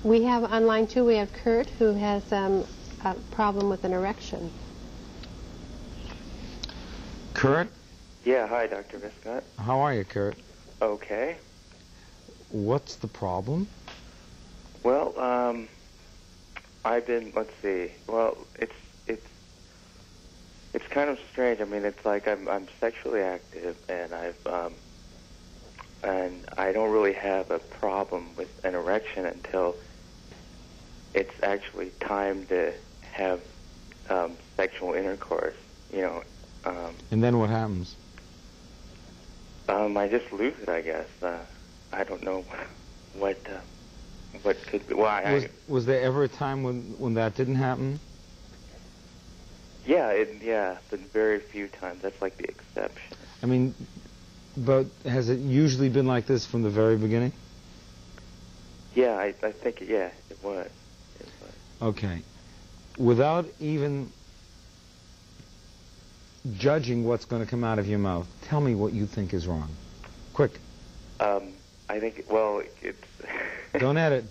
We have online too, we have Kurt who has a problem with an erection. Kurt? Yeah, hi, Dr. Viscott. How are you, Kurt? Okay. What's the problem? Well, I've been, let's see, well, it's kind of strange. I mean, it's like I'm sexually active, and and I don't really have a problem with an erection until it's actually time to have sexual intercourse, you know. And then what happens? I just lose it, I guess. I don't know what could be. Well, was there ever a time when that didn't happen? Yeah, but very few times. That's like the exception. I mean, but has it usually been like this from the very beginning? Yeah, I think, yeah, it was. Okay. Without even judging what's going to come out of your mouth, tell me what you think is wrong. Quick. I think, well, it's... Don't edit,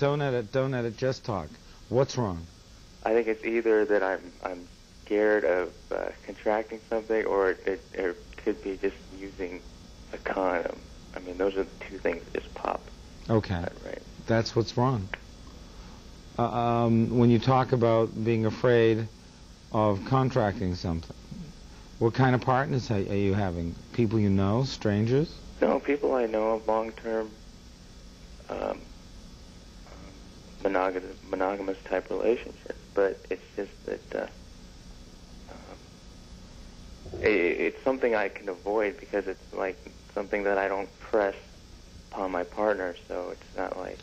just talk. What's wrong? I think it's either that I'm scared of contracting something, or it could be just using a condom. I mean, those are the two things that just pop. Okay. Right. That's what's wrong. When you talk about being afraid of contracting something, what kind of partners are you having? People you know, strangers? No, people I know of, long-term monogamous type relationships, but it's just that it's something I can avoid because it's like something that I don't press upon my partner, so it's not like...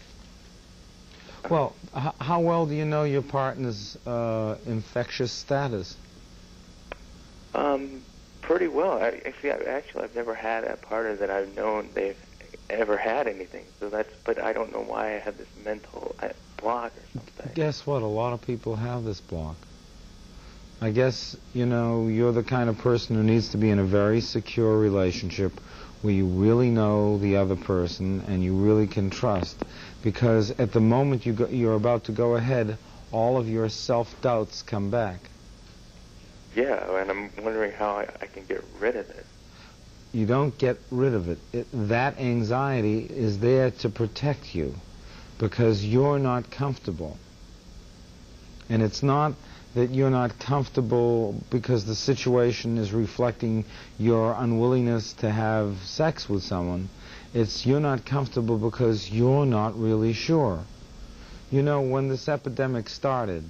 Well, how well do you know your partner's infectious status? Pretty well. Actually, I've never had a partner that I've known they've ever had anything. So but I don't know why I have this mental block or something. Guess what? A lot of people have this block. I guess, you know, you're the kind of person who needs to be in a very secure relationship where you really know the other person and you really can trust. Because at the moment you're about to go ahead, all of your self-doubts come back. Yeah, and I'm wondering how I can get rid of it. You don't get rid of it. That anxiety is there to protect you because you're not comfortable. And it's not that you're not comfortable because the situation is reflecting your unwillingness to have sex with someone. It's you're not comfortable because you're not really sure. You know, when this epidemic started,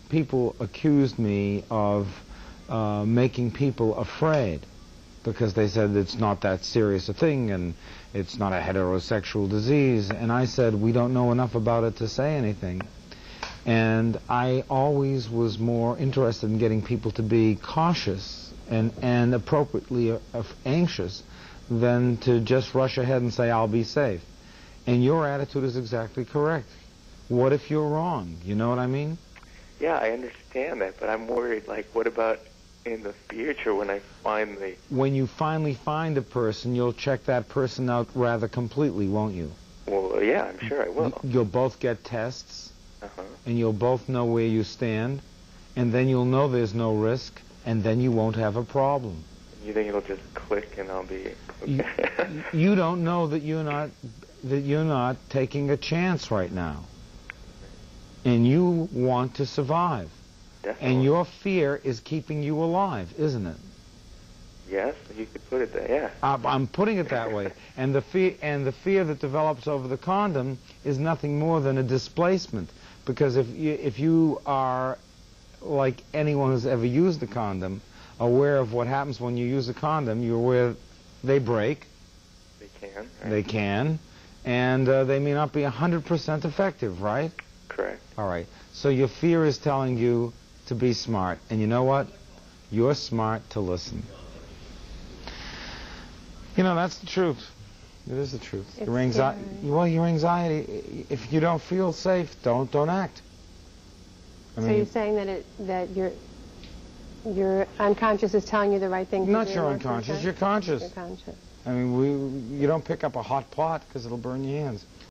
people accused me of making people afraid because they said it's not that serious a thing and it's not a heterosexual disease. And I said, we don't know enough about it to say anything. And I always was more interested in getting people to be cautious and appropriately anxious than to just rush ahead and say, I'll be safe. And your attitude is exactly correct. What if you're wrong? You know what I mean? Yeah, I understand that, but I'm worried, like, what about in the future when I finally... When you finally find a person, you'll check that person out rather completely, won't you? Well, yeah, I'm sure I will. You'll both get tests, and you'll both know where you stand, and then you'll know there's no risk, and then you won't have a problem. You think it'll just click and I'll be... Okay. You don't know that you're not taking a chance right now. And you want to survive. Definitely. And your fear is keeping you alive, isn't it? Yes, you could put it there, yeah. I'm putting it that way. And the fear that develops over the condom is nothing more than a displacement. Because if you are, like anyone who's ever used a condom, aware of what happens when you use a condom, you're aware they break. They can. Right? They can. And they may not be 100% effective, right? Correct. All right. So your fear is telling you to be smart. And you know what? You're smart to listen. You know, that's the truth. It is the truth. Your anxiety. Well, your anxiety. If you don't feel safe, don't act. So you're saying that your unconscious is telling you the right thing to do? Not your unconscious. You're conscious. You're conscious. I mean, you don't pick up a hot pot because it'll burn your hands.